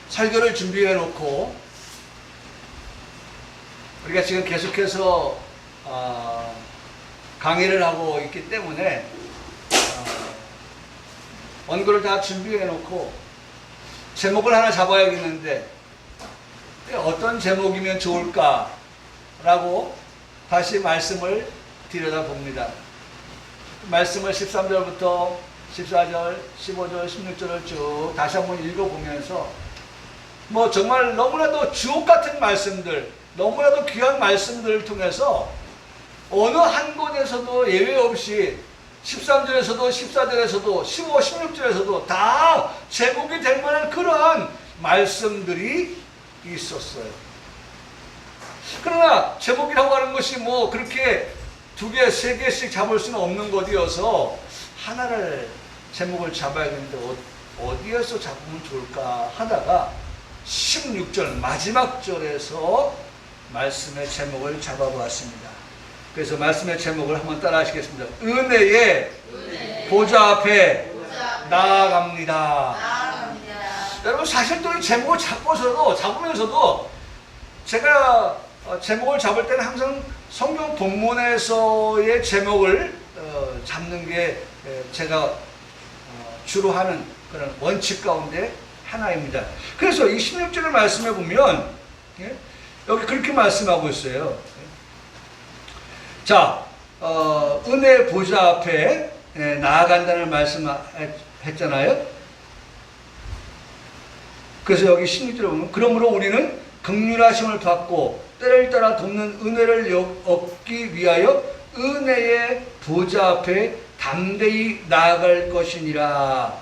설교를 준비해 놓고 우리가 지금 계속해서 강의를 하고 있기 때문에 원고를 다 준비해 놓고 제목을 하나 잡아야겠는데 어떤 제목이면 좋을까라고 다시 말씀을 들여다봅니다. 말씀을 13절부터 14절, 15절, 16절을 쭉 다시 한번 읽어보면서 뭐 정말 너무나도 주옥 같은 말씀들, 너무나도 귀한 말씀들을 통해서 어느 한 곳에서도 예외 없이 13절에서도 14절에서도 15, 16절에서도 다 제목이 될 만한 그러한 말씀들이 있었어요. 그러나 제목이라고 하는 것이 뭐 그렇게 두 개, 세 개씩 잡을 수는 없는 것이어서 하나를 제목을 잡아야겠는데 어디에서 잡으면 좋을까 하다가 16절 마지막 절에서 말씀의 제목을 잡아보았습니다. 그래서 말씀의 제목을 한번 따라 하시겠습니다. 은혜의 보좌 앞에 나아갑니다. 여러분 사실 또 이 제목을 잡으면서도 제가 제목을 잡을 때는 항상 성경 본문에서의 제목을 잡는 게 제가 주로 하는 그런 원칙 가운데 하나입니다. 그래서 이 16절의 말씀에 보면 여기 그렇게 말씀하고 있어요. 자, 은혜 보좌 앞에 나아간다는 말씀했잖아요. 그래서 여기 16절에 보면 그러므로 우리는 긍휼하심을 받고 때를 따라 돕는 은혜를 얻기 위하여 은혜의 보좌 앞에 담대히 나아갈 것이니라.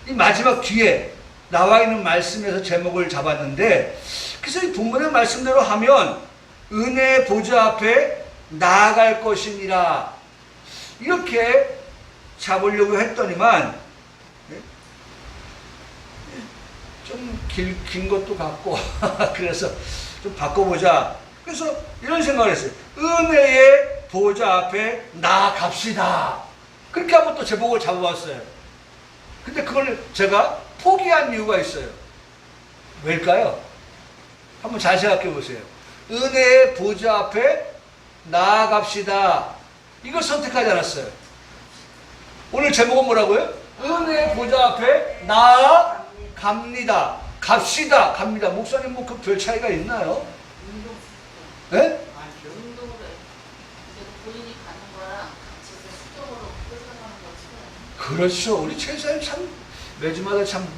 이 마지막 뒤에 나와 있는 말씀에서 제목을 잡았는데 그래서 이 본문의 말씀대로 하면 은혜의 보좌 앞에 나아갈 것이니라 이렇게 잡으려고 했더니만 좀 긴 것도 같고 그래서 좀 바꿔보자. 그래서 이런 생각을 했어요. 은혜의 보좌 앞에 나아갑시다. 그렇게 한번 또 제목을 잡아봤어요. 근데 그걸 제가 포기한 이유가 있어요. 왜일까요? 한번 잘 생각해 보세요. 은혜의 보좌 앞에 나아갑시다. 이걸 선택하지 않았어요. 오늘 제목은 뭐라고요? 은혜의 보좌 앞에 나아갑니다. 갑시다. 갑니다. 목사님 뭐 그 별 차이가 있나요? 네? 운동으로 본인이 가는 거랑 같이 수적으로 끌어가는 거지. 그렇죠. 우리 최 목사님 참 매주마다 참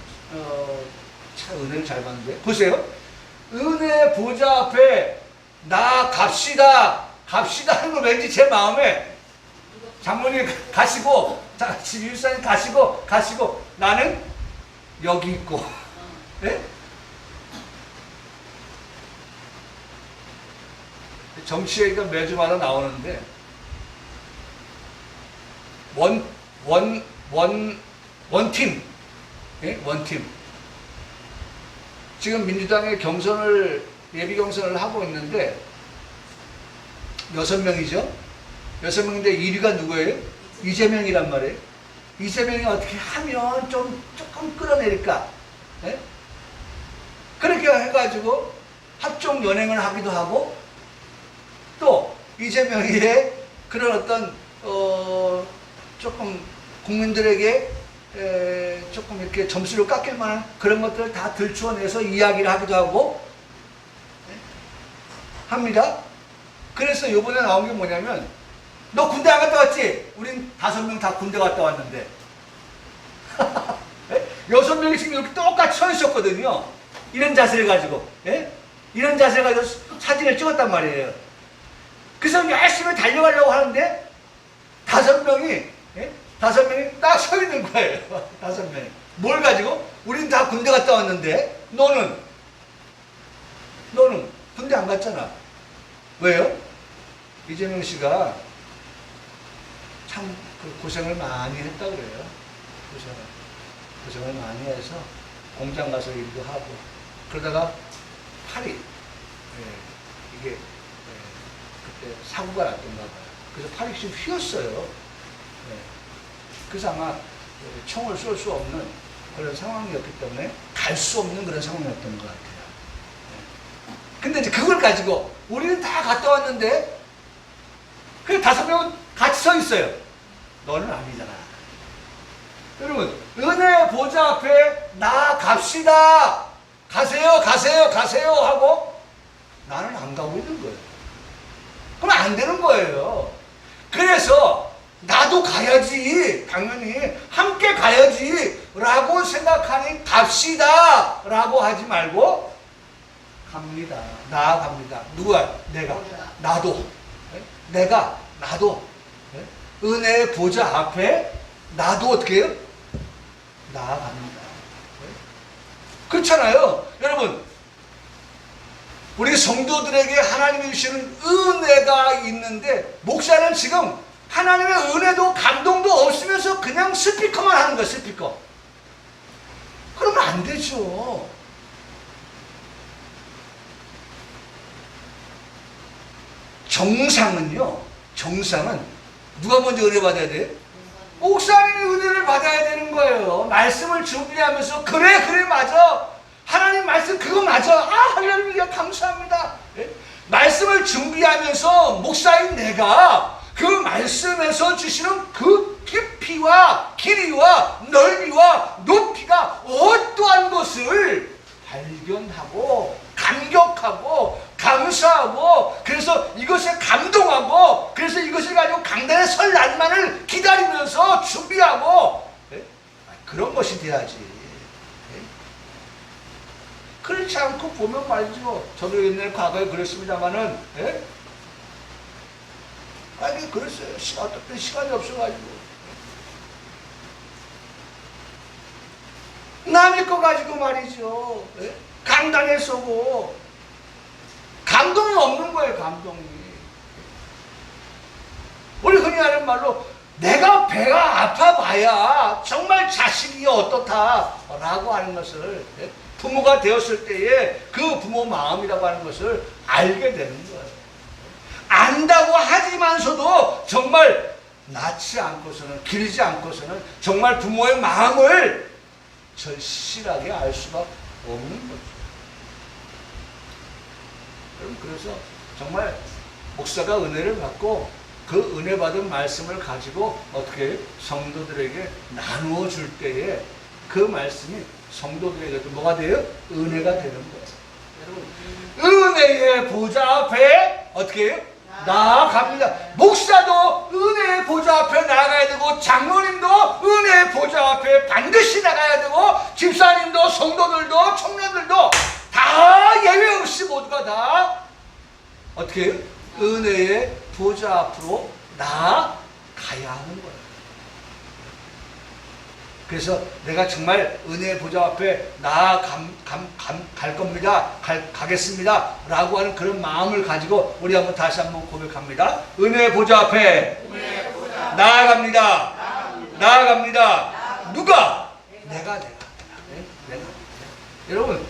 은혜를 잘 받는데 보세요. 은혜 보좌 앞에 나아갑시다. 갑시다 하는 거 왠지 제 마음에 장모님 가시고 유사님 가시고 나는 여기 있고 네? 정치 얘기가 매주마다 나오는데 원팀 예? 원팀 지금 민주당의 예비 경선을 하고 있는데 6명이죠. 6명인데 1위가 누구예요? 이재명이란 말이에요. 이재명이 어떻게 하면 조금 끌어내릴까? 예? 그렇게 해가지고 합종 연행을 하기도 하고 또 이재명의 그런 어떤 조금 국민들에게 조금 이렇게 점수를 깎일 만한 그런 것들을 다 들추어내서 이야기를 하기도 하고 합니다. 그래서 이번에 나온 게 뭐냐면 너 군대 안 갔다 왔지? 우린 5명 다 군대 갔다 왔는데 6명이 지금 이렇게 똑같이 서 있었거든요. 이런 자세를 가지고 이런 자세를 가지고 사진을 찍었단 말이에요. 그래서 열심히 달려가려고 하는데 5명이 딱 서 있는 거예요. 5명이 뭘 가지고? 우린 다 군대 갔다 왔는데 너는 군대 안 갔잖아. 왜요? 이재명 씨가 참 고생을 많이 했다 그래요. 고생을 많이 해서 공장 가서 일도 하고 그러다가 팔이 이게 그때 사고가 났던가 봐요. 그래서 팔이 좀 휘었어요. 그래서 아마 총을 쏠 수 없는 그런 상황이었기 때문에 갈 수 없는 그런 상황이었던 것 같아요. 근데 이제 그걸 가지고 우리는 다 갔다 왔는데 그 5명은 같이 서 있어요. 너는 아니잖아. 여러분, 은혜의 보좌 앞에 나아갑시다. 가세요, 가세요, 가세요 하고 나는 안 가고 있는 거예요. 그럼 안 되는 거예요. 그래서 나도 가야지, 당연히 함께 가야지 라고 생각하니 갑시다 라고 하지 말고 갑니다. 나아갑니다. 누가? 내가. 나도. 내가. 나도. 은혜의 보좌 앞에 나도 어떻게 해요? 나아갑니다. 그렇잖아요. 여러분, 우리 성도들에게 하나님이 주시는 은혜가 있는데 목사는 지금 하나님의 은혜도 감동도 없으면서 그냥 스피커만 하는 거예요. 스피커. 그러면 안 되죠. 정상은요. 정상은 누가 먼저 은혜 받아야 돼요? 목사님이 은혜를 받아야 되는 거예요. 말씀을 준비하면서 그래 맞아. 하나님 말씀 그거 맞아. 아 할렐루야 감사합니다. 예? 말씀을 준비하면서 목사인 내가 그 말씀에서 주시는 그 깊이와 길이와 넓이와 높이가 어떠한 것을 발견하고 감격하고 감사하고 그래서 이것에 감동하고 그래서 이것을 가지고 강단에 설 날만을 기다리면서 준비하고 그런 것이 돼야지. 그렇지 않고 보면 말이죠. 저도 옛날 과거에 그랬습니다마는 아니 그랬어요. 어떤 때 시간이 없어가지고 남의 거 가지고 말이죠. 강단에 서고 감동이 없는 거예요. 감동이. 우리 흔히 하는 말로 내가 배가 아파봐야 정말 자식이 어떻다라고 하는 것을 부모가 되었을 때에 그 부모 마음이라고 하는 것을 알게 되는 거예요. 안다고 하지만서도 정말 낳지 않고서는 기르지 않고서는 정말 부모의 마음을 절실하게 알 수가 없는 거죠. 그래서 정말 목사가 은혜를 받고 그 은혜 받은 말씀을 가지고 어떻게 성도들에게 나누어 줄 때에 그 말씀이 성도들에게도 뭐가 돼요? 은혜가 되는 거예요. 여러분, 은혜의 보좌 앞에 어떻게 해요? 나아갑니다. 목사도 은혜의 보좌 앞에 나가야 되고 장로님도 은혜의 보좌 앞에 반드시 나가야 되고 집사님도 성도들도 청년들도 다 예외 없이 모두가 다 어떻게 해요? 은혜의 보좌 앞으로 나아가야 하는 거예요. 그래서 내가 정말 은혜의 보좌 앞에 갈 겁니다. 가겠습니다. 라고 하는 그런 마음을 가지고 우리 한번 다시 한번 고백합니다. 은혜의 보좌 앞에 나아갑니다. 누가? 내가. 여러분,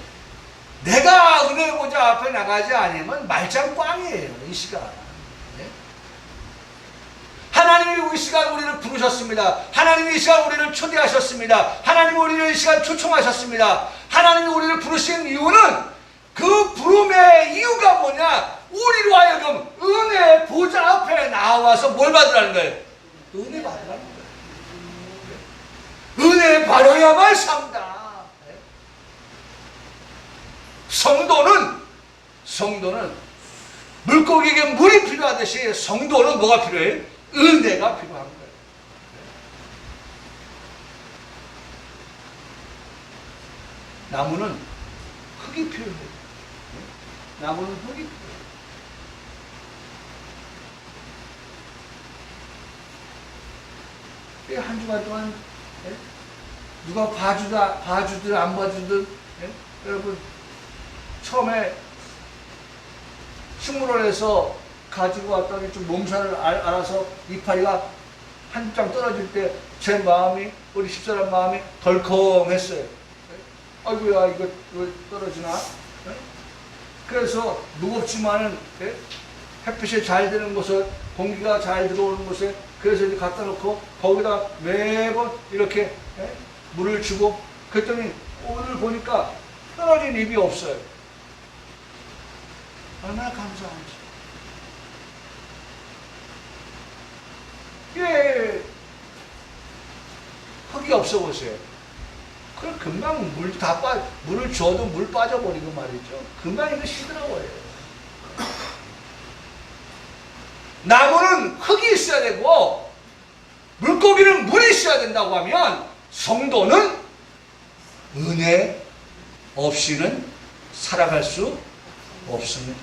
내가 은혜의 보좌 앞에 나가지 않으면 말짱 꽝이에요. 이 시간. 하나님이 이 시간 우리를 부르셨습니다. 하나님이 이 시간 우리를 초대하셨습니다. 하나님이 우리를 이 시간 초청하셨습니다. 하나님이 우리를 부르신 이유는 그 부름의 이유가 뭐냐? 우리로 하여금 은혜의 보좌 앞에 나와서 뭘 받으라는 거예요? 은혜 받으라는 거예요. 은혜 받아야만 산다. 성도는 물고기에게 물이 필요하듯이 성도는 뭐가 필요해요? 은혜가 필요한 거예요. 나무는 흙이 필요해요. 나무는 흙이 필요해요. 한 주간 동안 누가 봐주든 안 봐주든 여러분 처음에 식물원에서 가지고 왔더니 좀 몸살을 알아서 이파리가 한 장 떨어질 때 제 마음이 우리 집사람 마음이 덜컹했어요. 아이고야 이거 왜 떨어지나? 그래서 무겁지만은 햇빛이 잘 드는 곳을 공기가 잘 들어오는 곳에 그래서 이제 갖다 놓고 거기다 매번 이렇게 물을 주고 그랬더니 오늘 보니까 떨어진 잎이 없어요. 얼마나 감사한지. 예, 흙이 없어 보세요. 그럼 금방 물을 줘도 물 빠져버리고 말이죠. 금방 이거 시들어버려요. 나무는 흙이 있어야 되고 물고기는 물이 있어야 된다고 하면 성도는 은혜 없이는 살아갈 수 없습니다.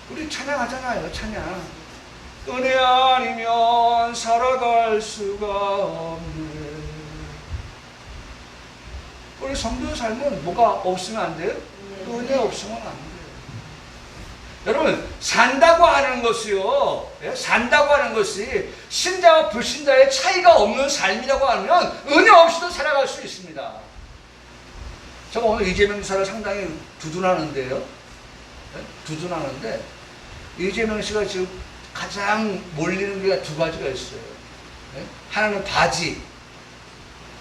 우리 찬양하잖아요. 찬양. 은혜 아니면 살아갈 수가 없네. 우리 성도의 삶은 뭐가 없으면 안 돼요? 은혜 없으면 안 돼요. 여러분, 산다고 하는 것이요, 산다고 하는 것이 신자와 불신자의 차이가 없는 삶이라고 하면 은혜 없이도 살아갈 수 있습니다. 제가 오늘 이재명 지사를 상당히 두둔하는데요. 두둔하는데 이재명 씨가 지금 가장 몰리는 게 두 가지가 있어요. 하나는 바지,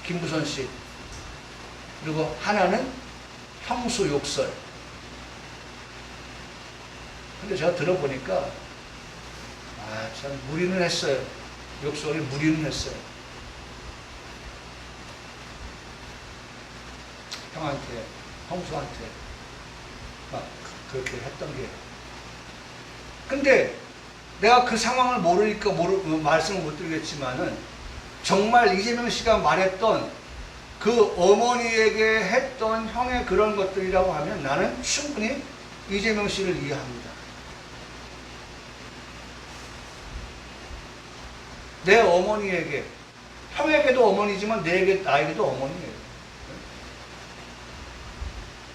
김부선 씨. 그리고 하나는 형수 욕설. 근데 제가 들어보니까 참 무리는 했어요. 욕설이 무리는 했어요. 형한테, 형수한테 막 그렇게 했던 게. 근데 내가 그 상황을 모르니까 말씀을 못 드리겠지만은 정말 이재명 씨가 말했던 그 어머니에게 했던 형의 그런 것들이라고 하면 나는 충분히 이재명 씨를 이해합니다. 내 어머니에게, 형에게도 어머니지만 나에게도 어머니예요.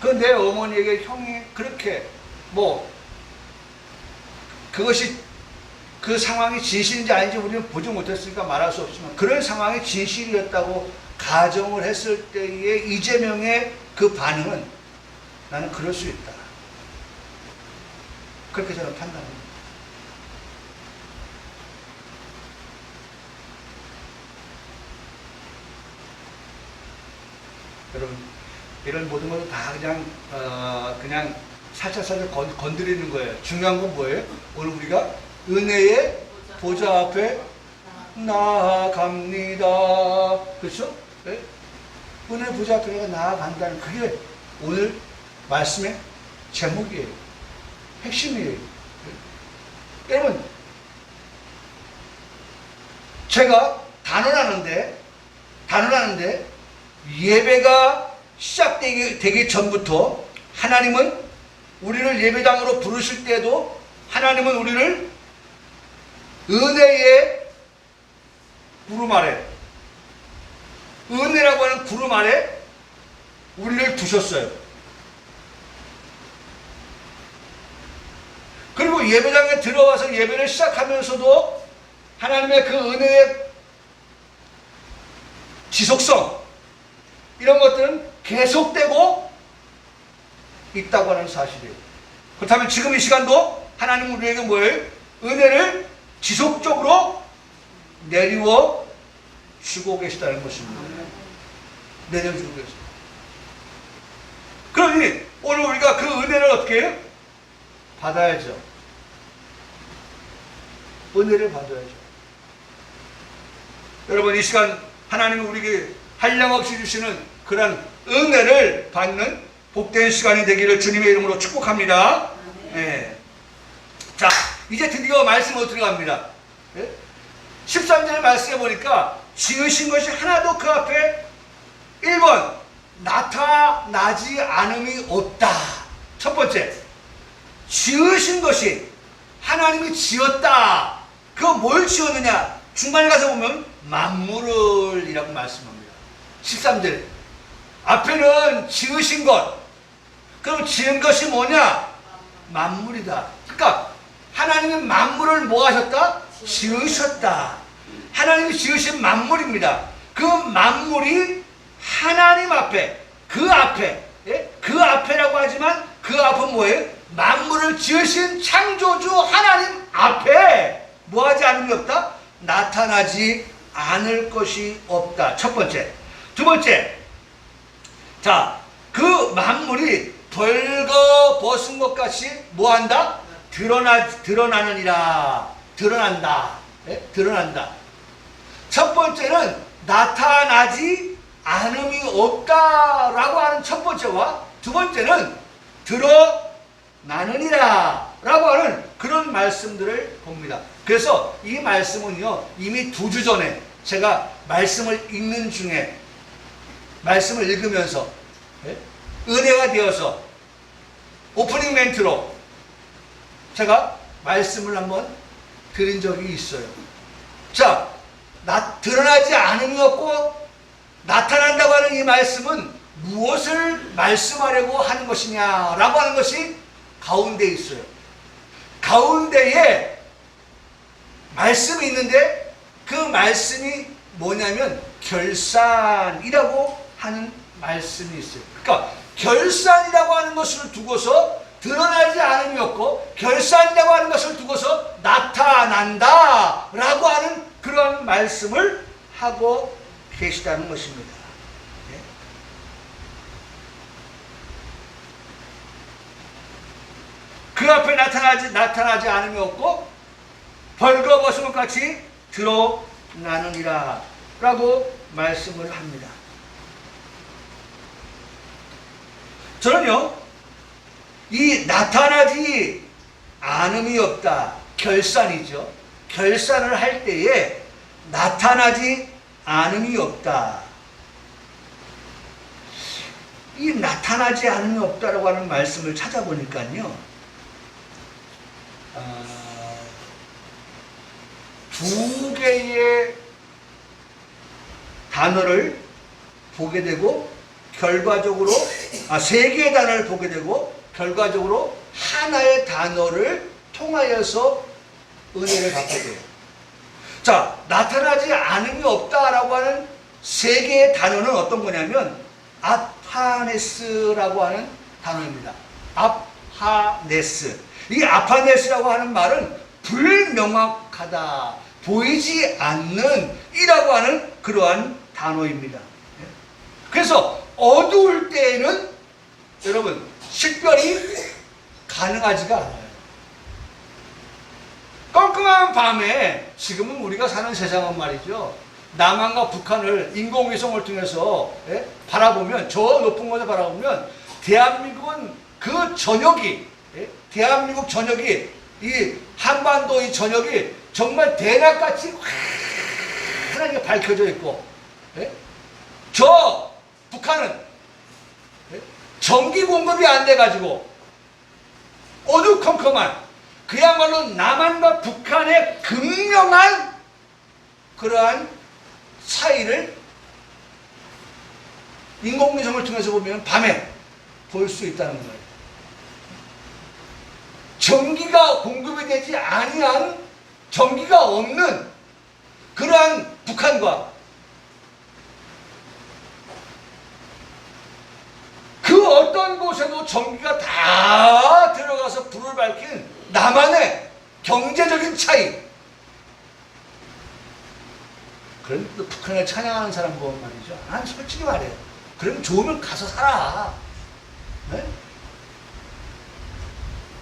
그 내 어머니에게 형이 그렇게 그것이 그 상황이 진실인지 아닌지 우리는 보지 못했으니까 말할 수 없지만 그런 상황이 진실이었다고 가정을 했을 때의 이재명의 그 반응은 나는 그럴 수 있다. 그렇게 저는 판단합니다. 여러분, 이런 모든 것을 다 그냥 살짝 건드리는 거예요. 중요한 건 뭐예요? 오늘 우리가 은혜의 보좌 앞에 나아갑니다. 그렇죠? 네? 은혜 보좌 앞에 내가 나아간다는 그게 오늘 말씀의 제목이에요. 핵심이에요. 네? 여러분, 제가 단언하는데 예배가 시작되기 전부터 하나님은 우리를 예배당으로 부르실 때도 하나님은 우리를 은혜의 구름 아래, 은혜라고 하는 구름 아래 우리를 두셨어요. 그리고 예배당에 들어와서 예배를 시작하면서도 하나님의 그 은혜의 지속성, 이런 것들은 계속되고 있다고 하는 사실이에요. 그렇다면 지금 이 시간도 하나님은 우리에게 뭐예요? 은혜를 지속적으로 내리워 주고 계시다는 것입니다. 내려주고 계세요. 그러니 오늘 우리가 그 은혜를 어떻게 해요? 받아야죠. 은혜를 받아야죠. 여러분, 이 시간 하나님은 우리에게 한량없이 주시는 그런 은혜를 받는 복된 시간이 되기를 주님의 이름으로 축복합니다. 네. 자, 이제 드디어 말씀으로 들어갑니다. 네? 13절 말씀해 보니까 지으신 것이 하나도 그 앞에 1번 나타나지 않음이 없다. 첫 번째, 지으신 것이 하나님이 지었다. 그거 뭘 지었느냐? 중간에 가서 보면 만물을 이라고 말씀합니다. 13절 앞에는 지으신 것. 그럼 지은 것이 뭐냐? 만물이다. 그러니까 하나님은 만물을 뭐 하셨다? 지으셨다. 하나님이 지으신 만물입니다. 그 만물이 하나님 앞에, 그 앞에, 예? 그 앞에라고 하지만 그 앞은 뭐예요? 만물을 지으신 창조주 하나님 앞에 뭐하지 않은 게 없다? 나타나지 않을 것이 없다. 첫 번째. 두 번째, 자, 그 만물이 벌거벗은 것 같이 뭐한다? 드러나느니라. 드러난다. 네? 드러난다. 첫 번째는 나타나지 않음이 없다라고 하는 첫 번째와 두 번째는 드러나느니라 라고 하는 그런 말씀들을 봅니다. 그래서 이 말씀은요, 이미 2주 전에 제가 말씀을 읽는 중에 말씀을 읽으면서 은혜가 되어서 오프닝 멘트로 제가 말씀을 한번 드린 적이 있어요. 자, 드러나지 않음이 없고 나타난다고 하는 이 말씀은 무엇을 말씀하려고 하는 것이냐라고 하는 것이 가운데에 있어요. 가운데에 말씀이 있는데 그 말씀이 뭐냐면 결산이라고 하는 말씀이 있어요. 그러니까 결산이라고 하는 것을 두고서 드러나지 않음이 없고 결산이라고 하는 것을 두고서 나타난다 라고 하는 그런 말씀을 하고 계시다는 것입니다. 네? 그 앞에 나타나지 않음이 없고 벌거벗은 것 같이 드러나느니라 라고 말씀을 합니다. 저는요, 이 나타나지 않음이 없다, 결산이죠. 결산을 할 때에 나타나지 않음이 없다. 이 나타나지 않음이 없다라고 하는 말씀을 찾아보니까요, 두 개의 단어를 보게 되고 결과적으로 세 개의 단어를 보게 되고 결과적으로 하나의 단어를 통하여서 은혜를 받게 돼요. 자, 나타나지 않음이 없다라고 하는 세 개의 단어는 어떤 거냐면 아파네스라고 하는 단어입니다. 아파네스. 이 아파네스라고 하는 말은 불명확하다, 보이지 않는 이라고 하는 그러한 단어입니다. 그래서 어두울 때에는 여러분 식별이 가능하지가 않아요. 깜깜한 밤에 지금은 우리가 사는 세상은 말이죠, 남한과 북한을 인공위성을 통해서 바라보면, 저 높은 곳에 바라보면 대한민국은 그 전역이, 대한민국 전역이, 이 한반도 이 전역이 정말 대낮같이 환하게 밝혀져 있고, 저 북한은 전기 공급이 안 돼가지고 어두컴컴한, 그야말로 남한과 북한의 극명한 그러한 차이를 인공위성을 통해서 보면 밤에 볼 수 있다는 거예요. 전기가 공급이 되지 아니한, 전기가 없는 그러한 북한과 그 어떤 곳에도 전기가 다 들어가서 불을 밝힌 남한의 경제적인 차이. 그럼 또 북한을 찬양하는 사람 보면 말이죠, 난 솔직히 말해요, 그럼 좋으면 가서 살아. 네?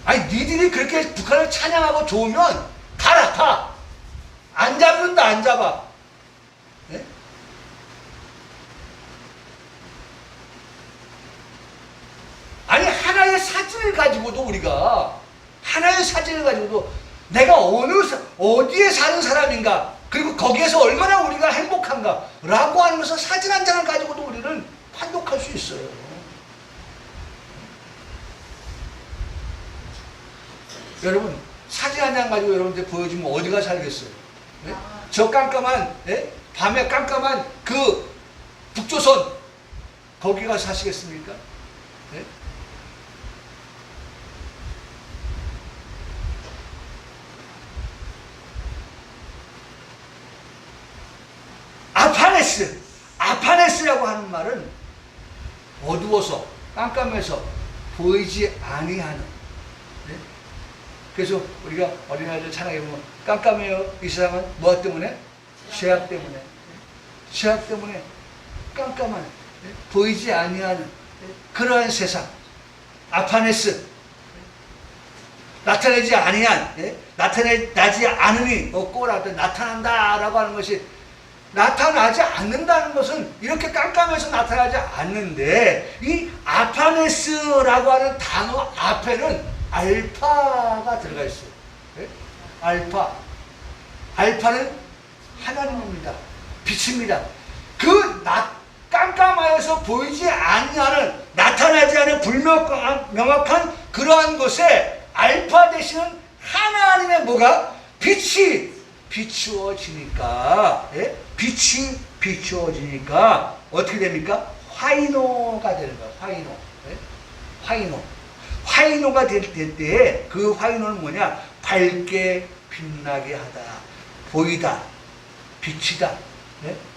아니 니들이 그렇게 북한을 찬양하고 좋으면 가라, 가. 안 잡는다, 안 잡아. 네? 아니 하나의 사진을 가지고도, 우리가 하나의 사진을 가지고도 내가 어디에 사는 사람인가, 그리고 거기에서 얼마나 우리가 행복한가 라고 하면서 사진 한 장을 가지고도 우리는 판독할 수 있어요. 여러분, 사진 한 장 가지고 여러분한테 보여주면 어디가 살겠어요? 네? 저 깜깜한, 밤에 깜깜한 그 북조선, 거기가 사시겠습니까? 네? 아파네스라고 하는 말은 어두워서 깜깜해서 보이지 아니하는, 그래서 우리가 어린아이들 찬양해 보면 깜깜해요. 이 세상은 뭐 때문에? 죄악 때문에. 죄악 때문에 깜깜한, 보이지 아니하는 그러한 세상. 아파네스. 나타내지 아니한, 나타나지 않으니 꼬라도 나타난다라고 하는 것이, 나타나지 않는다는 것은 이렇게 깜깜해서 나타나지 않는데, 이 아파네스라고 하는 단어 앞에는 알파가 들어가 있어요. 알파. 알파는 하나님입니다. 빛입니다. 그 깜깜하여서 보이지 아니하는, 나타나지 않은 불명확한 그러한 것에 알파 대신은 하나님의 뭐가? 빛이 비추어지니까, 빛이 비추어지니까 어떻게 됩니까? 화이노가 되는 거야. 화이노. 화이노. 화이노가 될 때 그 화이노는 뭐냐? 밝게 빛나게 하다, 보이다, 빛이다,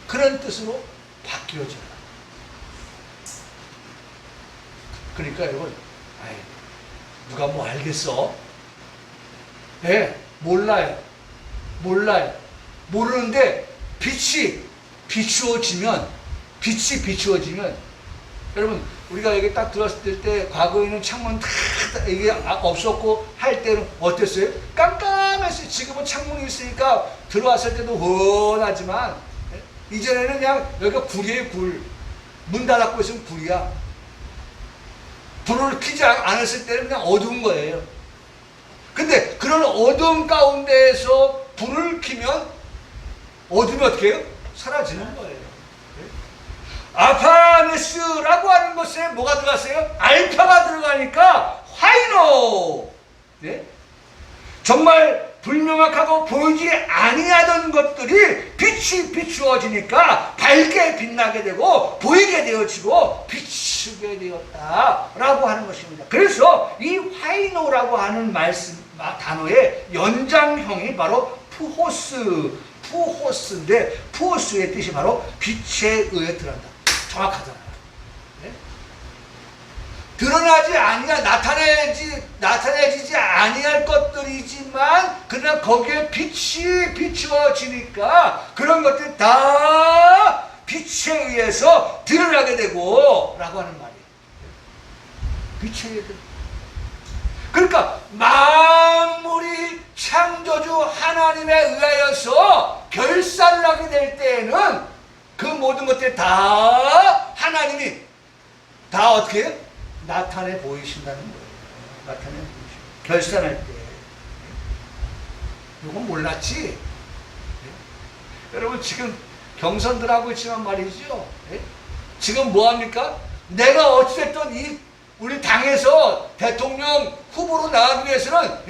그런 뜻으로 바뀌어져요. 그러니까 여러분, 누가 뭐 알겠어? 몰라요. 모르는데 빛이 비추어지면, 여러분, 우리가 여기 딱 들어왔을 때 과거에는 창문 다 이게 없었고 할 때는 어땠어요? 깜깜했어요. 지금은 창문이 있으니까 들어왔을 때도 훤하지만, 이전에는 그냥 여기가 불이에요. 문 닫고 있으면 불이야. 불을 켜지 않았을 때는 그냥 어두운 거예요. 근데 그런 어두운 가운데에서 불을 켜면 어둠이 어떻게 해요? 사라지는 거예요. 아파네스라고 하는 것에 뭐가 들어갔어요? 알파가 들어가니까 화이노. 정말 불명확하고 보이지 아니하던 것들이 빛이 비추어지니까 밝게 빛나게 되고 보이게 되어지고 비추게 되었다라고 하는 것입니다. 그래서 이 화이노라고 하는 단어의 연장형이 바로 푸호스인데, 푸호스의 뜻이 바로 빛에 의해 드러난다. 정확하잖아요. 드러나지 아니야, 나타내지지 아니할 것들이지만, 그러나 거기에 빛이 비추어지니까 그런 것들이 다 빛에 의해서 드러나게 되고, 라고 하는 말이에요. 빛에 의해 드러나. 그러니까 만물이 창조주 하나님에 의하여서 결산하게 될 때에는 그 모든 것들이 다 하나님이 다 어떻게 해요? 나타내 보이신다는 거예요. 나타내 보이신다. 결산할 때. 이건 몰랐지? 여러분 지금 경선들 하고 있지만 말이죠. 지금 뭐합니까? 내가 어찌됐든 우리 당에서 대통령 후보로 나가기 위해서는,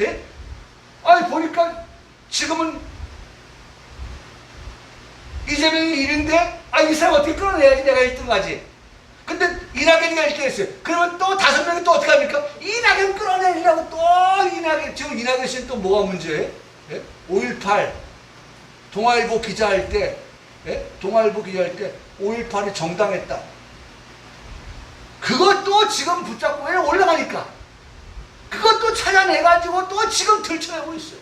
보니까 지금은 이재명이 1인데, 이 사람 어떻게 끌어내야지 내가 1등 가지. 근데 이낙연이가 1등 했어요. 그러면 또 5명이 또 어떻게 합니까? 이낙연 끌어내려고 또 지금 이낙연 씨는 또 뭐가 문제예요? 5.18 동아일보 기자할 때, 5.18이 정당했다. 그것도 지금 붙잡고 올라가니까 그것도 찾아내가지고 또 지금 들춰내고 있어요.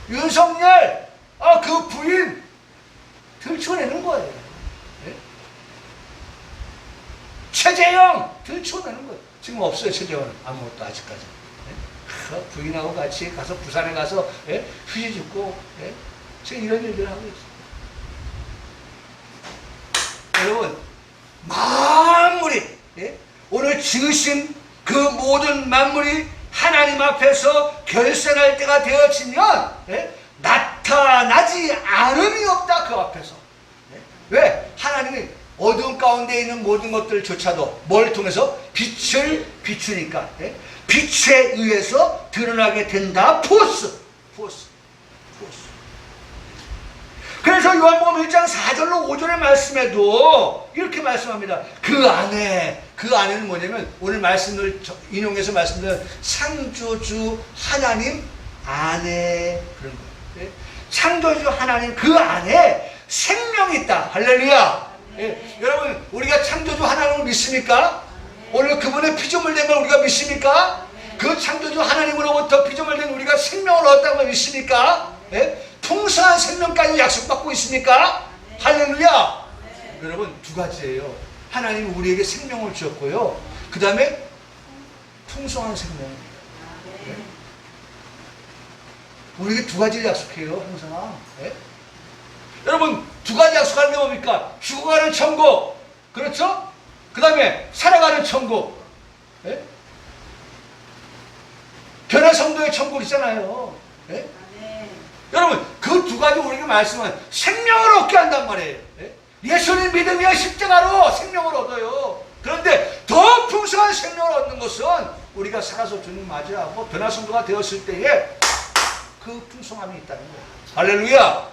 윤석열, 그 부인 들춰내는 거예요. 최재형 들춰내는 거예요. 지금 없어요. 최재형은 아무것도 아직까지. 부인하고 같이 가서 부산에 가서 휴지 줍고 지금 이런 일들을 하고 있어요. 여러분, 만물이, 오늘 지으신 그 모든 만물이 하나님 앞에서 결산할 때가 되어지면 나타나지 않음이 없다. 그 앞에서. 왜? 하나님이 어두운 가운데 있는 모든 것들조차도 뭘 통해서? 빛을 비추니까, 빛에 의해서 드러나게 된다. 포스. 그래서 요한복음 1장 4절로 5절의 말씀에도 이렇게 말씀합니다. 그 안에는 뭐냐면, 오늘 말씀을 인용해서 말씀드린 창조주 하나님 안에, 그런 거예요. 창조주 하나님 그 안에 생명이 있다. 할렐루야. 여러분, 우리가 창조주 하나님을 믿습니까? 오늘 그분의 피조물 된 걸 우리가 믿습니까? 그 창조주 하나님으로부터 피조물 된 우리가 생명을 얻었다고 믿습니까? 예? 풍성한 생명까지 약속받고 있습니까? 할렐루야! 여러분, 두 가지예요. 하나님이 우리에게 생명을 주었고요. 그 다음에 풍성한 생명입니다. 예? 우리에게 두 가지를 약속해요, 항상. 예? 여러분, 두 가지 약속하는 게 뭡니까? 죽어가는 천국, 그렇죠? 그 다음에 살아가는 천국, 예? 변화성도의 천국 있잖아요. 예? 여러분, 그 두 가지 우리에게 말씀은 생명을 얻게 한단 말이에요. 예? 예수님 믿으며 십자가로 생명을 얻어요. 그런데 더 풍성한 생명을 얻는 것은 우리가 살아서 주님 맞이하고 변화성도가 되었을 때에 그 풍성함이 있다는 거예요. 할렐루야!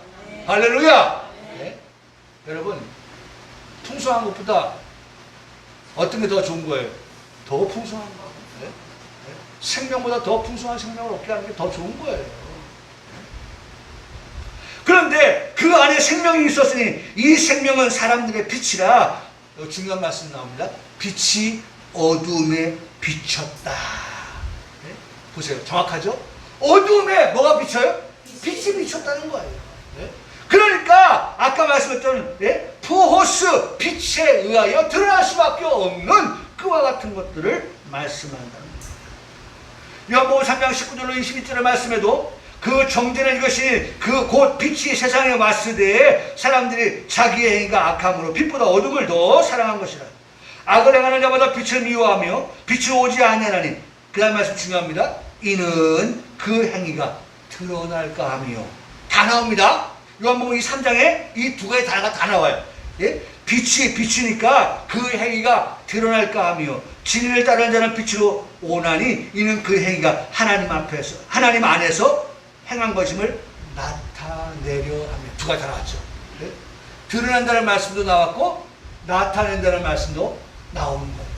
할렐루야! 네? 여러분, 풍성한 것보다 어떤 게 더 좋은 거예요? 더 풍성한 거. 네? 네? 생명보다 더 풍성한 생명을 얻게 하는 게 더 좋은 거예요. 그런데 그 안에 생명이 있었으니 이 생명은 사람들의 빛이라. 중요한 말씀 나옵니다. 빛이 어둠에 비쳤다. 네? 보세요. 정확하죠? 어둠에 뭐가 비쳐요? 빛이 비쳤다는 거예요. 네? 그러니까 아까 말씀했던 네? 푸호스, 빛에 의하여 드러날 수밖에 없는 그와 같은 것들을 말씀한다는 거예요. 요한복음 3장 19절로 22절의 말씀에도 그 정죄는 이것이 그 곧 빛이 세상에 왔을 때에 사람들이 자기의 행위가 악함으로 빛보다 어둠을 더 사랑한 것이라. 악을 행하는 자보다 빛을 미워하며 빛이 오지 아니하나니. 그 다음 말씀 중요합니다. 이는 그 행위가 드러날까 하며. 다 나옵니다. 요한복음 이 3장에 이 두 가지 단어가 다 나와요. 예? 빛이 비추니까 그 행위가 드러날까 하며 진리를 따르는 자는 빛으로 오나니 이는 그 행위가 하나님 앞에서 하나님 안에서 행한 것임을 나타내려 하며. 두 가지 다 나왔죠. 네? 드러난다는 말씀도 나왔고 나타낸다는 말씀도 나오는 거예요.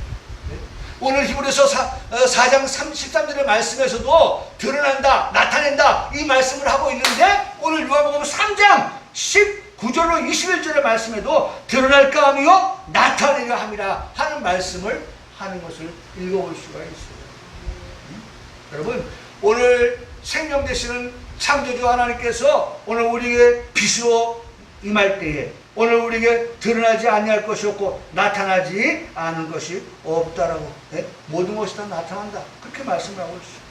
네? 오늘 히브리서 4장 13절의 말씀에서도 드러난다, 나타낸다 이 말씀을 하고 있는데 오늘 요한복음 3장 19절로 21절의 말씀에도 드러날까 하며 나타내려 함이라 하는 말씀을 하는 것을 읽어볼 수가 있어요. 여러분, 오늘 생명 되시는 창조주 하나님께서 오늘 우리에게 빛으로 임할 때에 오늘 우리에게 드러나지 아니할 것이 없고 나타나지 않은 것이 없다라고. 네? 모든 것이 다 나타난다. 그렇게 말씀을 하고 있어요.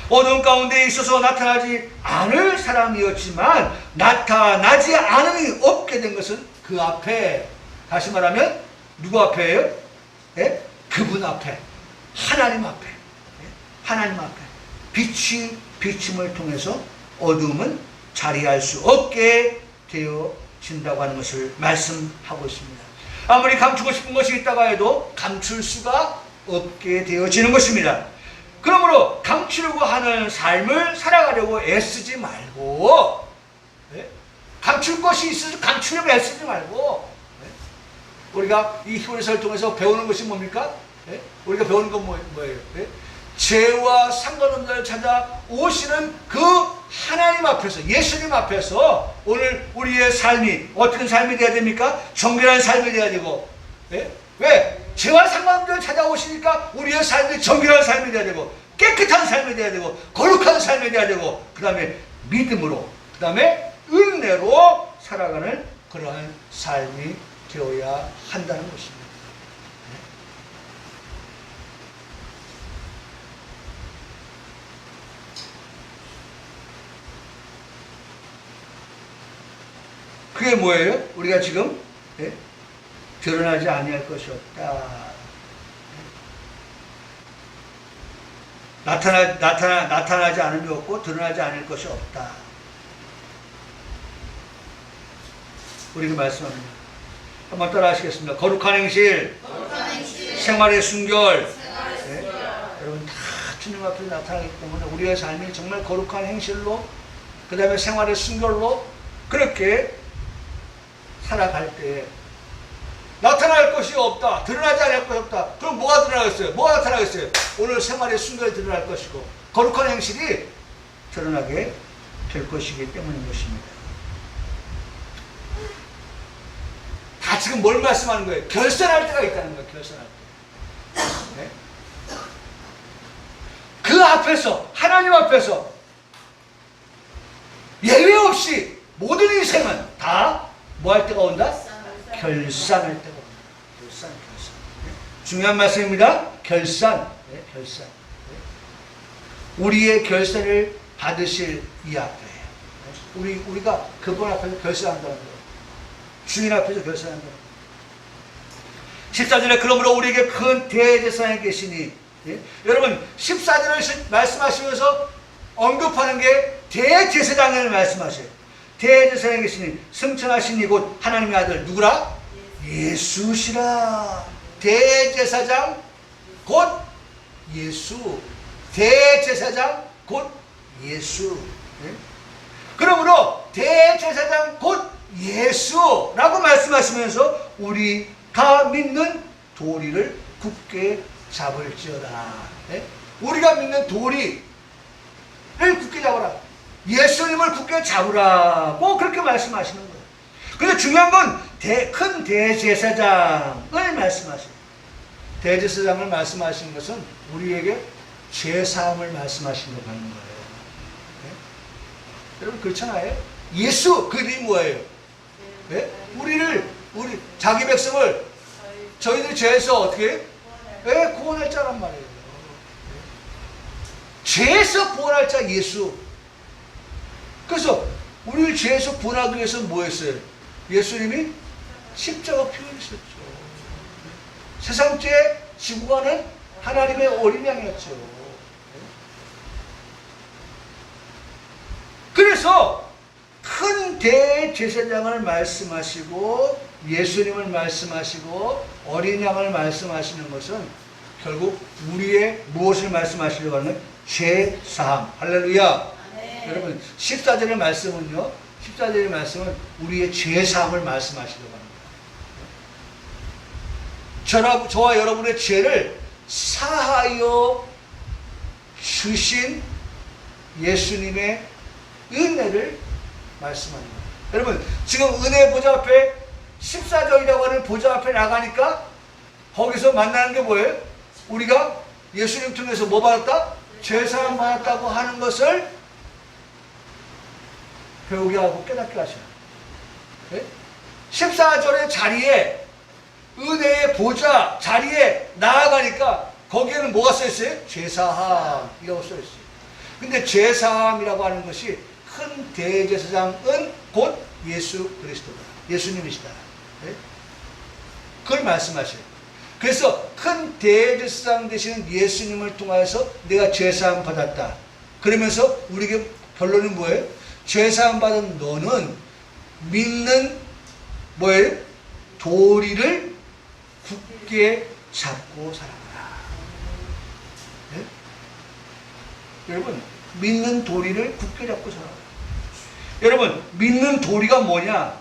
어두운 가운데 있어서 나타나지 않을 사람이었지만 나타나지 않음이 없게 된 것은 그 앞에, 다시 말하면 누구 앞에예요? 네? 그분 앞에, 하나님 앞에. 네? 하나님 앞에 빛이 비침을 통해서 어둠은 자리할 수 없게 되어진다고 하는 것을 말씀하고 있습니다. 아무리 감추고 싶은 것이 있다고 해도 감출 수가 없게 되어지는 것입니다. 그러므로 감추려고 하는 삶을 살아가려고 애쓰지 말고, 네? 감출 것이 있어서 감추려고 애쓰지 말고, 네? 우리가 이 히브리서를 통해서 배우는 것이 뭡니까? 네? 우리가 배우는 건 뭐예요? 네? 죄와 상관없는 자를 찾아 오시는 그 하나님 앞에서, 예수님 앞에서 오늘 우리의 삶이 어떤 삶이 되어야 됩니까? 정결한 삶이 되어야 되고, 네? 왜? 죄와 상관없는 자를 찾아오시니까 우리의 삶이 정결한 삶이 되어야 되고 깨끗한 삶이 되어야 되고 거룩한 삶이 되어야 되고 그 다음에 믿음으로, 그 다음에 은혜로 살아가는 그러한 삶이 되어야 한다는 것입니다. 그게 뭐예요? 우리가 지금 예? 드러나지 아니할 것이 없다. 나타나지 않음이 없고 드러나지 않을 것이 없다. 우리가 말씀합니다. 한번 따라 하시겠습니다. 거룩한 행실, 생활의 순결. 네? 여러분 다 주님 앞에 나타나기 때문에 우리의 삶이 정말 거룩한 행실로, 그 다음에 생활의 순결로 그렇게 살아갈 때 나타날 것이 없다, 드러나지 않을 것이 없다. 그럼 뭐가 드러나겠어요? 뭐가 나타나겠어요? 오늘 생활의 순결이 드러날 것이고 거룩한 행실이 드러나게 될 것이기 때문인 것입니다. 다 지금 뭘 말씀하는 거예요? 결산할 때가 있다는 거예요. 결산할 때. 네? 앞에서, 하나님 앞에서 예외 없이 모든 인생은 다 뭐 할 때가 온다? 결산할 때가 온다. 결산. 중요한 말씀입니다. 결산. 결산. 우리의 결산을 받으실 이 앞에 우리가 그분 앞에서 결산한다는 거예요. 주인 앞에서 결산한다는 거예요. 14절에 그러므로 우리에게 큰 대제사장이 계시니, 여러분 14절을 말씀하시면서 언급하는 게 대제사장을 말씀하셔요. 대제사장이 계시니 승천하신 이곳 하나님의 아들 누구라? 예수시라. 대제사장 곧 예수. 대제사장 곧 예수. 그러므로 대제사장 곧 예수라고 말씀하시면서 우리가 믿는 도리를 굳게 잡을지어다. 우리가 믿는 도리를 굳게 잡아라. 예수님을 굳게 잡으라고 그렇게 말씀하시는 거예요. 근데 중요한 건 큰 대제사장을 말씀하셔요. 대제사장을 말씀하시는 것은 우리에게 죄사함을 말씀하시려고 하는 거예요. 여러분 그렇잖아요. 예수 그 이름이 뭐예요? 우리 자기 백성을 저희들 죄에서 어떻게 구원할 자란 말이에요. 죄에서 구원할 자 예수. 그래서 우리를 죄에서 구원하기 위해서 뭐 했어요? 예수님이 십자가 피 흘리셨죠. 세상 죄 지고 가는 하나님의 어린 양이었죠. 그래서 큰 대제사장을 말씀하시고 예수님을 말씀하시고 어린 양을 말씀하시는 것은 결국 우리의 무엇을 말씀하시려고 하는 죄사함. 할렐루야. 네. 여러분 14절의 말씀은요, 14절의 말씀은 우리의 죄사함을 말씀하시려고 합니다. 저와 여러분의 죄를 사하여 주신 예수님의 은혜를 말씀합니다. 여러분 지금 은혜 보좌 앞에 14절이라고 하는 보좌 앞에 나가니까 거기서 만나는 게 뭐예요? 우리가 예수님 통해서 뭐 받았다? 죄사함 받았다고 하는 것을 배우게 하고 깨닫게 하셔요. 14절의 자리에 은혜의 보좌 자리에 나아가니까 거기에는 뭐가 써있어요? 죄사함이라고 써있어요. 근데 죄사함이라고 하는 것이 큰 대제사장은 곧 예수 그리스도다. 예수님이시다. 그걸 말씀하셔요. 그래서 큰 대제사장 되시는 예수님을 통해서 내가 죄사함 받았다. 그러면서 우리에게 결론은 뭐예요? 죄사함 받은 너는 믿는 뭐예요? 도리를 굳게 잡고 살아라. 네? 여러분 믿는 도리를 굳게 잡고 살아라. 여러분 믿는 도리가 뭐냐?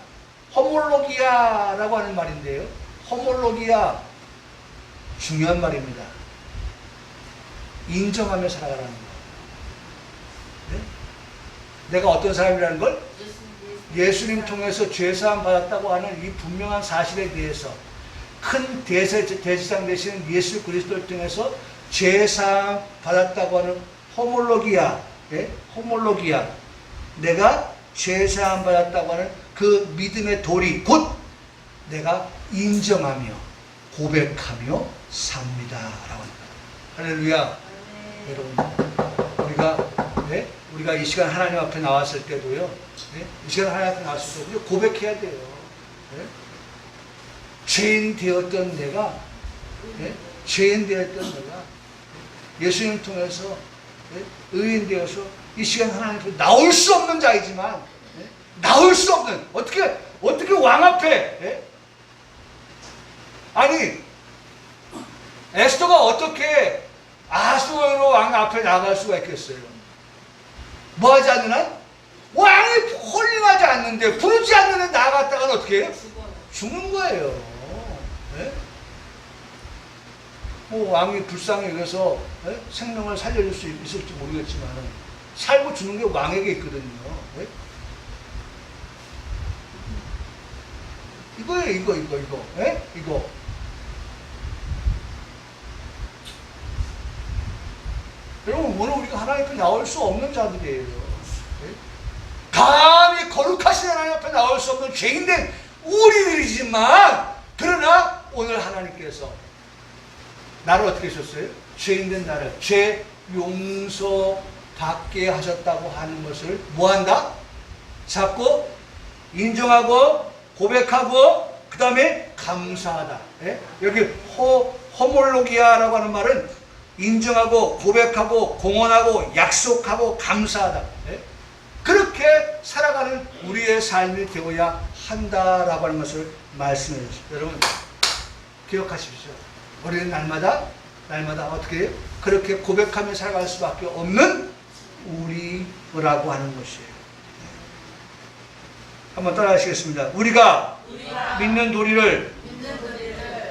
호몰로기아라고 하는 말인데요. 호몰로기아 중요한 말입니다. 인정하며 살아가라는 거. 네? 내가 어떤 사람이라는 걸 예수님 통해서 죄사함 받았다고 하는 이 분명한 사실에 대해서 큰 대제사장 되시는 예수 그리스도를 통해서 죄사함 받았다고 하는 호몰로기아, 호몰로기아, 내가 죄사함 받았다고 하는 그 믿음의 도리, 곧 내가 인정하며 고백하며 삽니다. 라고 합니다. 할렐루야. 여러분, 우리가 이 시간 하나님 앞에 나왔을 때도요, 이 시간 하나님 앞에 나왔을 때도 고백해야 돼요. 죄인 되었던 내가, 죄인 되었던 내가 예수님 통해서 의인 되어서 이 시간 하나님 앞에 나올 수 없는 자이지만, 나올 수 없는, 어떻게 왕 앞에, 아니, 에스더가 어떻게 아수에로 왕 앞에 나갈 수가 있겠어요? 뭐 하지 않는 한? 왕이 홀링하지 않는데, 부르지 않는데 나갔다가는 어떻게 해요? 죽는 거예요. 왕이 불쌍히 여겨서 생명을 살려줄 수 있을지 모르겠지만, 살고 죽는 게 왕에게 있거든요. 이거예요, 이거. 여러분, 오늘 우리가 하나님 앞에 나올 수 없는 자들이에요. 네? 감히 거룩하신 하나님 앞에 나올 수 없는 죄인된 우리들이지만, 그러나 오늘 하나님께서 나를 어떻게 하셨어요? 죄인된 나를 죄 용서받게 하셨다고 하는 것을 뭐한다? 자꾸 인정하고 고백하고 그 다음에 감사하다. 예? 여기 호몰로기아라고 하는 말은 인정하고 고백하고 공언하고 약속하고 감사하다. 예? 그렇게 살아가는 우리의 삶이 되어야 한다라고 하는 것을 말씀해 주십시오. 여러분 기억하십시오. 우리는 날마다 어떻게 해요? 그렇게 고백하며 살아갈 수밖에 없는 우리라고 하는 것이에요. 한번 따라하시겠습니다. 우리가 믿는 도리를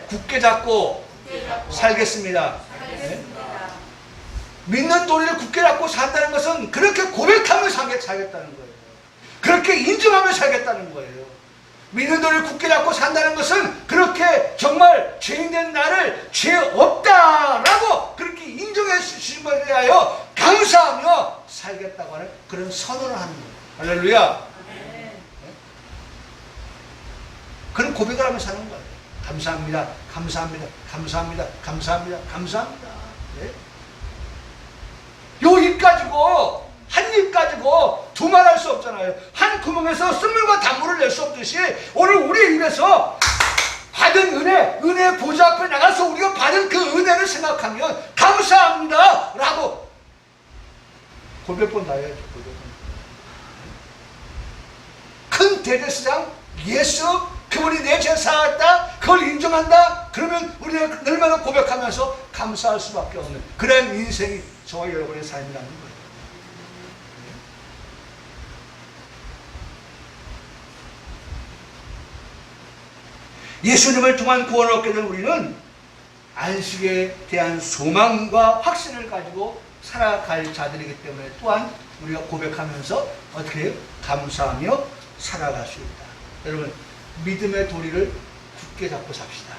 굳게 잡고 살겠습니다. 네? 믿는 도리를 굳게 잡고 산다는 것은 그렇게 고백하며 살겠다는 거예요. 그렇게 인정하며 살겠다는 거예요. 믿는 도리를 굳게 잡고 산다는 것은 그렇게 정말 죄인된 나를 죄 없다라고 그렇게 인정해 주신 것에 대하여 감사하며 살겠다고 하는 그런 선언을 하는 거예요. 할렐루야. 그런 고백을 하며 사는 거예요. 감사합니다. 감사합니다. 감사합니다. 감사합니다. 감사합니다. 네? 요 입 가지고 한 입 가지고 두말할 수 없잖아요. 한 구멍에서 쓴물과 단물을 낼 수 없듯이 오늘 우리의 입에서 받은 은혜의 보좌 앞에 나가서 우리가 받은 그 은혜를 생각하면 감사합니다 라고 고백본 다 해야죠. 큰 대제사장 예수, 그분이 내 죄 사했다, 그걸 인정한다. 그러면 우리는 얼마나 고백하면서 감사할 수밖에 없는 그런 인생이 저와 여러분의 삶이라는 거예요. 예수님을 통한 구원을 얻게 된 우리는 안식에 대한 소망과 확신을 가지고 살아갈 자들이기 때문에 또한 우리가 고백하면서 어떻게 해요? 감사하며 살아갈 수 있다. 여러분 믿음의 도리를 굳게 잡고 삽시다.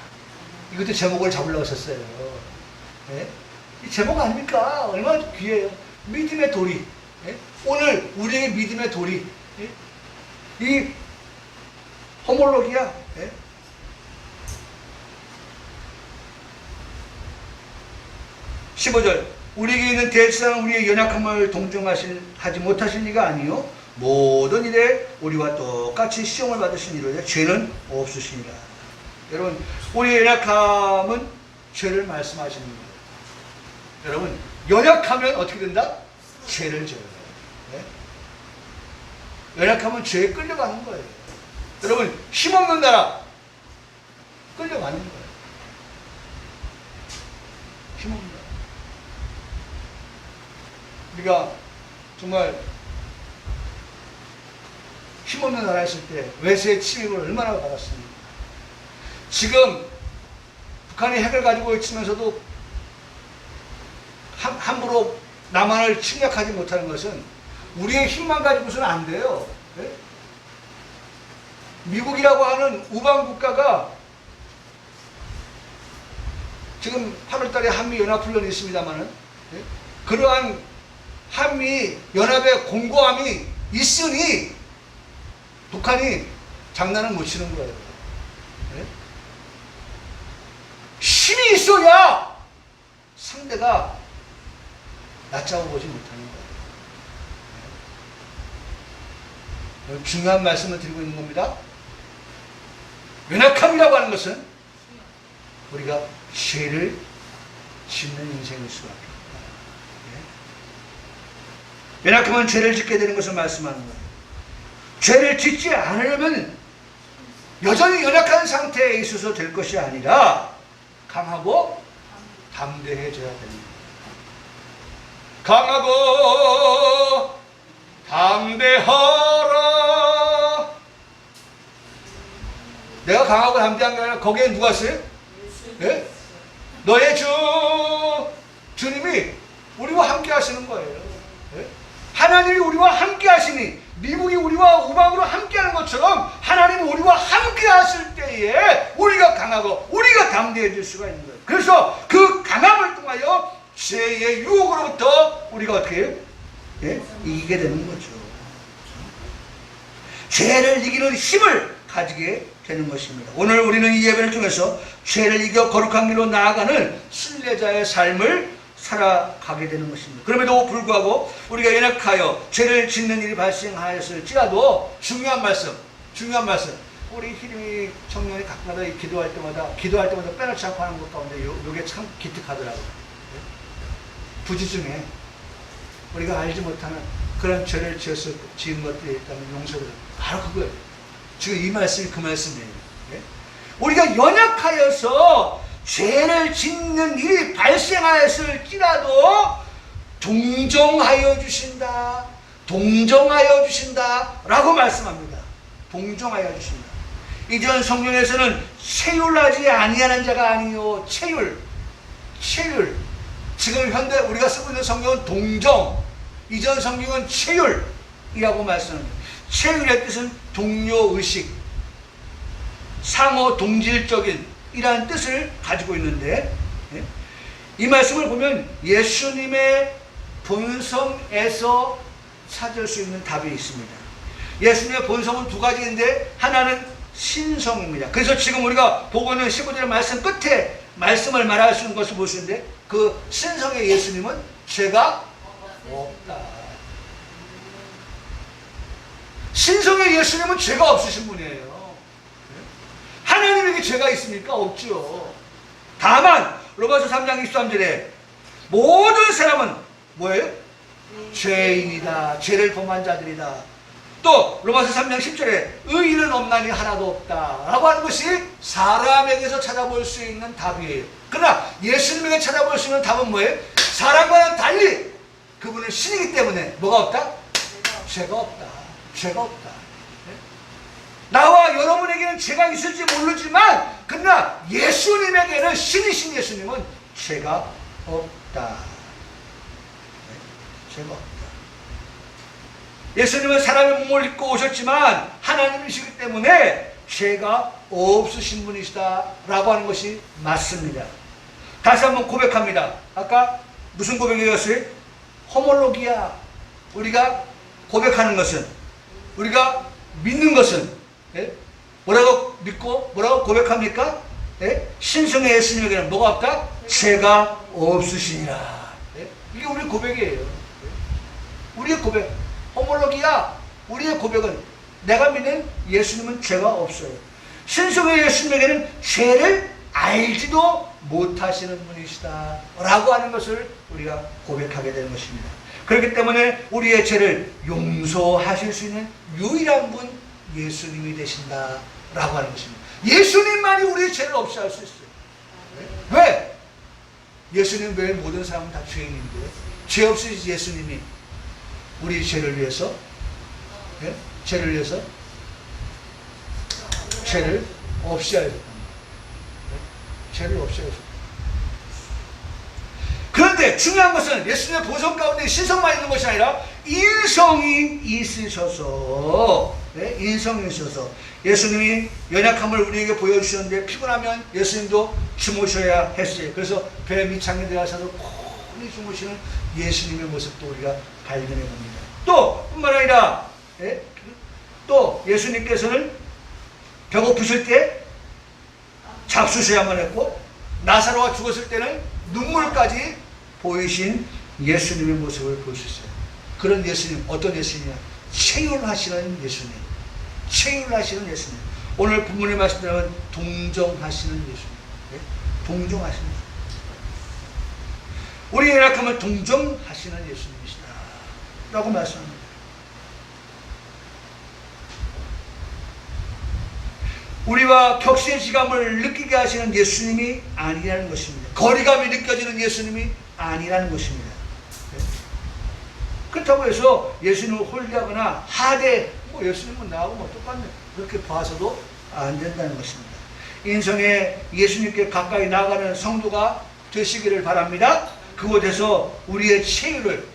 이것도 제목을 잡으려고 했었어요. 네? 이 제목 아닙니까? 얼마나 귀해요. 믿음의 도리. 네? 오늘 우리의 믿음의 도리. 네? 이 호몰로기야. 네? 15절 우리에게 있는 대수는 우리의 연약함을 동정하지 못하신 이가 아니요 모든 일에 우리와 똑같이 시험을 받으신 이로되 죄는 없으시니라. 여러분 우리의 연약함은 죄를 말씀하시는 거예요. 여러분 연약하면 어떻게 된다? 죄를 져요. 네? 연약하면 죄에 끌려가는 거예요. 여러분 힘없는 나라 끌려가는 거예요. 힘없는 나라. 우리가 정말 힘없는 나라에 있을 때 외세의 침입을 얼마나 받았습니까? 지금 북한이 핵을 가지고 있으면서도 함부로 남한을 침략하지 못하는 것은 우리의 힘만 가지고서는 안 돼요. 네? 미국이라고 하는 우방 국가가 지금 8월달에 한미연합훈련이 있습니다만은 네? 그러한 한미 연합의 공고함이 있으니 북한이 장난을 못 치는 거예요. 네? 힘이 있어야 상대가 낮잡아 보지 못하는 거예요. 네? 중요한 말씀을 드리고 있는 겁니다. 연약함이라고 하는 것은 우리가 죄를 짓는 인생일 수밖에 없다. 연약하면 죄를 짓게 되는 것을 말씀하는 거예요. 죄를 짓지 않으려면 여전히 연약한 상태에 있어서 될 것이 아니라 강하고 담대해져야 됩니다. 강하고 담대하라. 내가 강하고 담대한 게 아니라 거기에 누가 있어요? 네? 너의 주님이 우리와 함께 하시는 거예요. 네? 하나님이 우리와 함께 하시니 미국이 우리와 우방으로 함께 하는 것처럼 하나님이 우리와 함께 하실 때에 우리가 강하고 우리가 담대해질 수가 있는 거예요. 그래서 그 강함을 통하여 죄의 유혹으로부터 우리가 어떻게 해요? 예? 이기게 되는 거죠. 죄를 이기는 힘을 가지게 되는 것입니다. 오늘 우리는 이 예배를 통해서 죄를 이겨 거룩한 길로 나아가는 순례자의 삶을 살아가게 되는 것입니다. 그럼에도 불구하고 우리가 연약하여 죄를 짓는 일이 발생하였을지라도 중요한 말씀 우리 희림이 청년이 가끔가다 기도할 때마다 빼놓지 않고 하는 것 가운데 요게 참 기특하더라고요. 부지 중에 우리가 알지 못하는 그런 죄를 지은 것들이 있다면 용서를 바로 그거예요. 지금 이 말씀이 그 말씀이에요. 우리가 연약하여서 죄를 짓는 일이 발생하였을지라도 동정하여 주신다 라고 말씀합니다. 동정하여 주신다. 이전 성경에서는 체휼하지 아니하는 자가 아니요 체휼. 지금 현대 우리가 쓰고 있는 성경은 동정, 이전 성경은 체휼이라고 말씀합니다. 체휼의 뜻은 동료의식, 상호 동질적인 이라는 뜻을 가지고 있는데, 이 말씀을 보면 예수님의 본성에서 찾을 수 있는 답이 있습니다. 예수님의 본성은 두 가지인데 하나는 신성입니다. 그래서 지금 우리가 보고 있는 15절의 말씀 끝에 말씀을 말할 수 있는 것을 보시는데, 그 신성의 예수님은 죄가 없다. 신성의 예수님은 죄가 없으신 분이에요. 하나님에게 죄가 있습니까? 없죠. 다만 로마서 3장 23절에 모든 사람은 뭐예요? 죄인이다. 죄를 범한 자들이다. 또 로마서 3장 10절에 의인은 없나니 하나도 없다 라고 하는 것이 사람에게서 찾아볼 수 있는 답이에요. 그러나 예수님에게 찾아볼 수 있는 답은 뭐예요? 사람과는 달리 그분은 신이기 때문에 뭐가 없다? 죄가 없다. 나와 여러분에게는 죄가 있을지 모르지만 그러나 예수님에게는, 신이신 예수님은 죄가 없다. 죄가 없다. 예수님은 사람의 몸을 입고 오셨지만 하나님이시기 때문에 죄가 없으신 분이시다 라고 하는 것이 맞습니다. 다시 한번 고백합니다. 아까 무슨 고백이었어요? 호몰로기아. 우리가 고백하는 것은, 우리가 믿는 것은, 뭐라고 믿고 뭐라고 고백합니까? 신성의 예수님에게는 뭐가 없다? 죄가 없으시니라. 이게 우리 고백이에요. 우리의 고백, 호몰로기아. 우리의 고백은 내가 믿는 예수님은 죄가 없어요. 신성의 예수님에게는 죄를 알지도 못하시는 분이시다 라고 하는 것을 우리가 고백하게 되는 것입니다. 그렇기 때문에 우리의 죄를 용서하실 수 있는 유일한 분 예수님이 되신다 라고 하는 것입니다. 예수님만이 우리의 죄를 없이 할 수 있어요. 왜? 예수님 외에 모든 사람은 다 죄인인데 죄 없이 예수님이 우리 죄를 위해서 죄를 없이 하셨다. 죄를 없이 하셨다. 그런데 중요한 것은 예수님의 본성 가운데 신성만 있는 것이 아니라 인성이 있으셔서, 예수님이 연약함을 우리에게 보여주셨는데 피곤하면 예수님도 주무셔야 했어요. 그래서 배 밑창에 들어가셔서 곤히 주무시는 예수님의 모습도 우리가 발견해 봅니다. 또 뿐만 아니라 또 예수님께서는 배고프실 때 잡수셔야만 했고, 나사로가 죽었을 때는 눈물까지 보이신 예수님의 모습을 보셨어요. 그런 예수님, 어떤 예수님이냐? 체휼하시는 예수님. 오늘 본문의 말씀대로는 동정하시는 예수님. 동정하시는 예수님. 우리의 연약함을 동정하시는 예수님이시다 라고 말씀합니다. 우리와 격세지감을 느끼게 하시는 예수님이 아니라는 것입니다. 거리감이 느껴지는 예수님이 아니라는 것입니다. 그렇다고 해서 예수님을 홀리하거나 하대, 예수님은 나하고 똑같네, 그렇게 봐서도 안 된다는 것입니다. 인성에 예수님께 가까이 나아가는 성도가 되시기를 바랍니다. 그곳에서 우리의 체휼을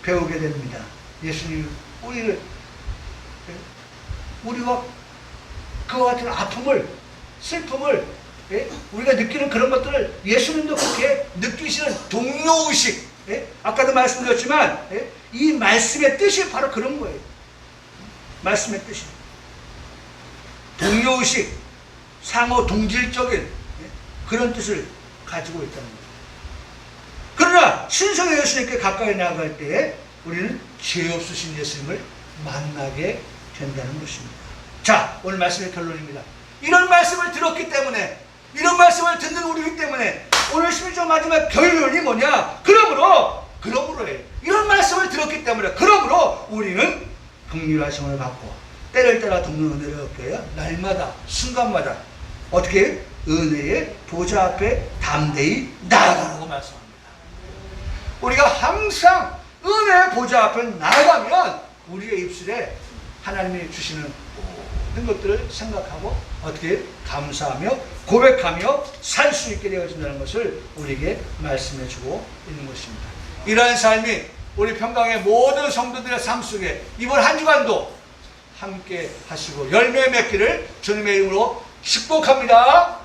배우게 됩니다. 예수님, 우리와 그와 같은 아픔을, 슬픔을 예? 우리가 느끼는 그런 것들을 예수님도 그렇게 느끼시는 동료의식, 예? 아까도 말씀드렸지만 예? 이 말씀의 뜻이 바로 그런 거예요. 말씀의 뜻이 동료의식, 상호 동질적인 예? 그런 뜻을 가지고 있다는 거예요. 그러나 신성의 예수님께 가까이 나아갈 때 우리는 죄 없으신 예수님을 만나게 된다는 것입니다. 자, 오늘 말씀의 결론입니다. 이런 말씀을 들었기 때문에, 이런 말씀을 듣는 우리이기 때문에 오늘 11조 마지막 결론이 뭐냐? 그러므로예요. 이런 말씀을 들었기 때문에 그러므로 우리는 긍휼하심을 받고 때를 따라 돕는 은혜를 얻게 해요. 날마다 순간마다 어떻게 은혜의 보좌 앞에 담대히 나아가라고 말씀합니다. 우리가 항상 은혜의 보좌 앞에 나아가면 우리의 입술에 하나님이 주시는 모든 것들을 생각하고 어떻게 감사하며 고백하며 살 수 있게 되어진다는 것을 우리에게 말씀해 주고 있는 것입니다. 이러한 삶이 우리 평강의 모든 성도들의 삶 속에 이번 한 주간도 함께 하시고 열매 맺기를 주님의 이름으로 축복합니다.